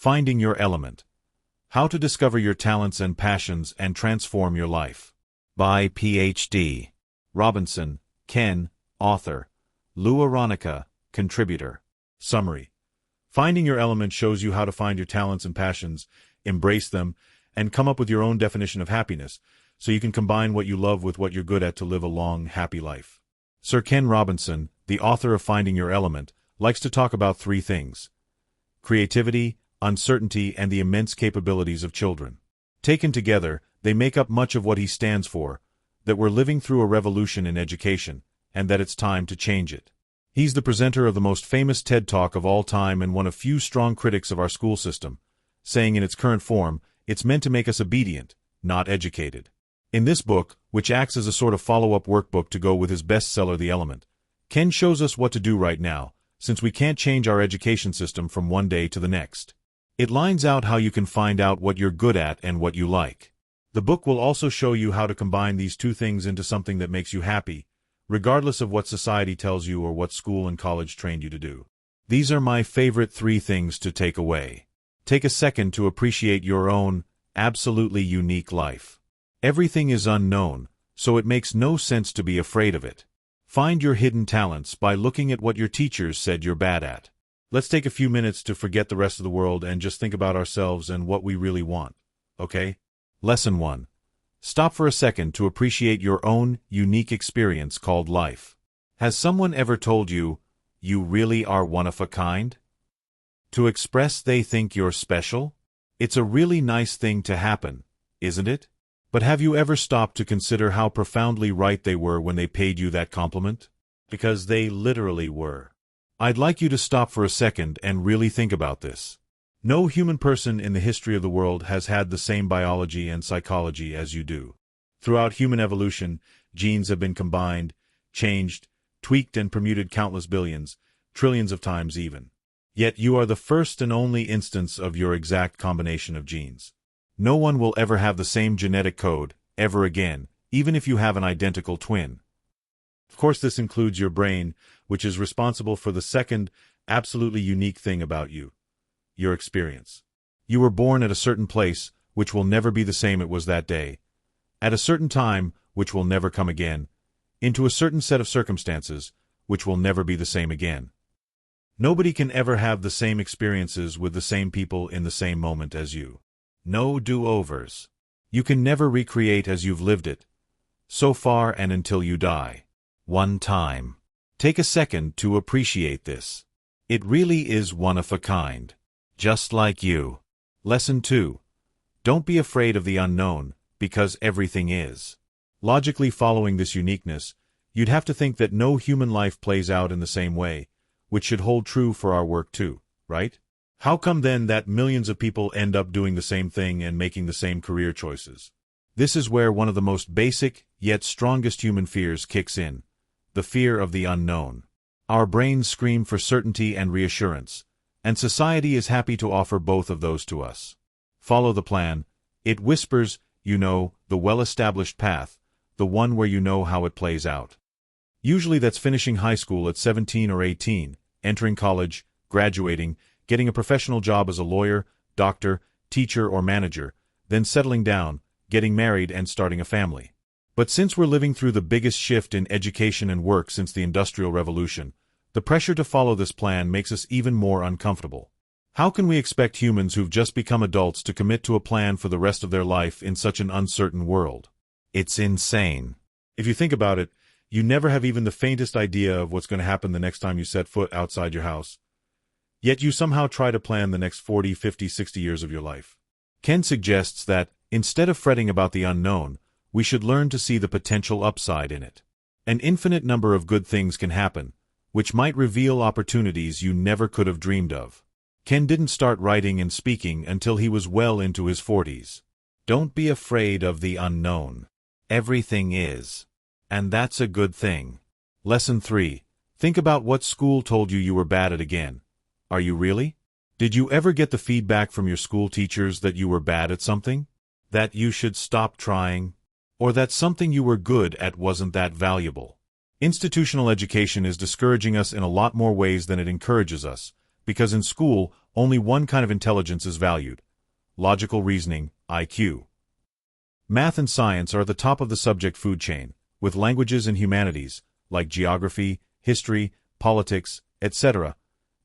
Finding Your Element. How to Discover Your Talents and Passions and Transform Your Life. By Ph.D. Robinson, Ken, author. Lou Aronica, contributor. Summary. Finding Your Element shows you how to find your talents and passions, embrace them, and come up with your own definition of happiness, so you can combine what you love with what you're good at to live a long, happy life. Sir Ken Robinson, the author of Finding Your Element, likes to talk about three things: creativity, uncertainty, and the immense capabilities of children. Taken together, they make up much of what he stands for, that we're living through a revolution in education, and that it's time to change it. He's the presenter of the most famous TED Talk of all time and one of few strong critics of our school system, saying in its current form, it's meant to make us obedient, not educated. In this book, which acts as a sort of follow-up workbook to go with his bestseller The Element, Ken shows us what to do right now, since we can't change our education system from one day to the next. It lines out how you can find out what you're good at and what you like. The book will also show you how to combine these two things into something that makes you happy, regardless of what society tells you or what school and college trained you to do. These are my favorite 3 things to take away. Take a second to appreciate your own, absolutely unique life. Everything is unknown, so it makes no sense to be afraid of it. Find your hidden talents by looking at what your teachers said you're bad at. Let's take a few minutes to forget the rest of the world and just think about ourselves and what we really want, okay? Lesson 1. Stop for a second to appreciate your own unique experience called life. Has someone ever told you, you really are one of a kind? To express they think you're special? It's a really nice thing to happen, isn't it? But have you ever stopped to consider how profoundly right they were when they paid you that compliment? Because they literally were. I'd like you to stop for a second and really think about this. No human person in the history of the world has had the same biology and psychology as you do. Throughout human evolution, genes have been combined, changed, tweaked and permuted countless billions, trillions of times even. Yet you are the first and only instance of your exact combination of genes. No one will ever have the same genetic code, ever again, even if you have an identical twin. Of course, this includes your brain, which is responsible for the second, absolutely unique thing about you: your experience. You were born at a certain place, which will never be the same it was that day, at a certain time, which will never come again, into a certain set of circumstances, which will never be the same again. Nobody can ever have the same experiences with the same people in the same moment as you. No do-overs. You can never recreate as you've lived it, so far and until you die. One time. Take a second to appreciate this. It really is one of a kind. Just like you. Lesson 2. Don't be afraid of the unknown, because everything is. Logically following this uniqueness, you'd have to think that no human life plays out in the same way, which should hold true for our work too, right? How come then that millions of people end up doing the same thing and making the same career choices? This is where one of the most basic, yet strongest human fears kicks in: the fear of the unknown. Our brains scream for certainty and reassurance, and society is happy to offer both of those to us. Follow the plan. It whispers, you know, the well-established path, the one where you know how it plays out. Usually that's finishing high school at 17 or 18, entering college, graduating, getting a professional job as a lawyer, doctor, teacher, or manager, then settling down, getting married, and starting a family. But since we're living through the biggest shift in education and work since the Industrial Revolution, the pressure to follow this plan makes us even more uncomfortable. How can we expect humans who've just become adults to commit to a plan for the rest of their life in such an uncertain world? It's insane. If you think about it, you never have even the faintest idea of what's going to happen the next time you set foot outside your house. Yet you somehow try to plan the next 40, 50, 60 years of your life. Ken suggests that, instead of fretting about the unknown, we should learn to see the potential upside in it. An infinite number of good things can happen, which might reveal opportunities you never could have dreamed of. Ken didn't start writing and speaking until he was well into his 40s. Don't be afraid of the unknown. Everything is. And that's a good thing. Lesson 3. Think about what school told you you were bad at again. Are you really? Did you ever get the feedback from your school teachers that you were bad at something? That you should stop trying? Or that something you were good at wasn't that valuable? Institutional education is discouraging us in a lot more ways than it encourages us, because in school, only one kind of intelligence is valued: logical reasoning, IQ. Math and science are at the top of the subject food chain, with languages and humanities, like geography, history, politics, etc.,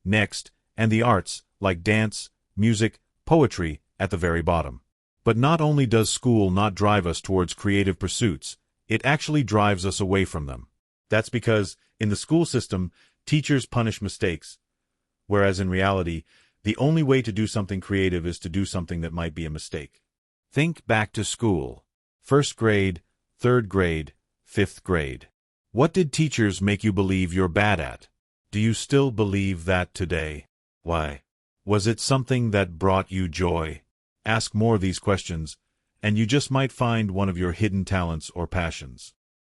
next, and the arts, like dance, music, poetry, at the very bottom. But not only does school not drive us towards creative pursuits, it actually drives us away from them. That's because, in the school system, teachers punish mistakes, whereas in reality, the only way to do something creative is to do something that might be a mistake. Think back to school. First grade, third grade, fifth grade. What did teachers make you believe you're bad at? Do you still believe that today? Why? Was it something that brought you joy? Ask more of these questions, and you just might find one of your hidden talents or passions.